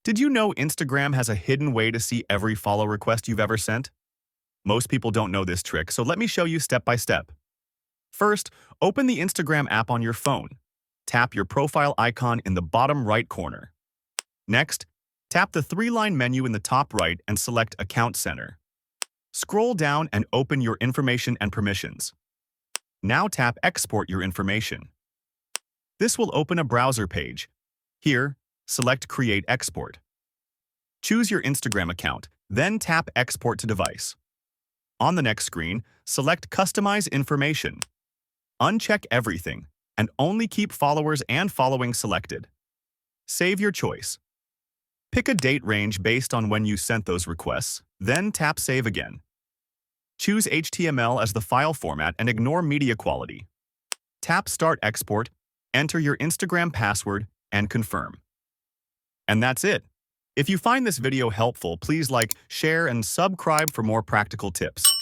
Did you know Instagram has a hidden way to see every follow request you've ever sent? Most people don't know this trick, so let me show you step by step. First, open the Instagram app on your phone. Tap your profile icon in the bottom right corner. Next, tap the three-line menu in the top right and select Account Center. Scroll down and open your information and permissions. Now tap Export your information. This will open a browser page. Here, select Create Export. Choose your Instagram account, then tap Export to Device. On the next screen, select Customize Information. Uncheck everything, and only keep followers and following selected. Save your choice. Pick a date range based on when you sent those requests, then tap Save again. Choose HTML as the file format and ignore media quality. Tap Start Export, enter your Instagram password, and confirm. And that's it. If you find this video helpful, please like, share, and subscribe for more practical tips.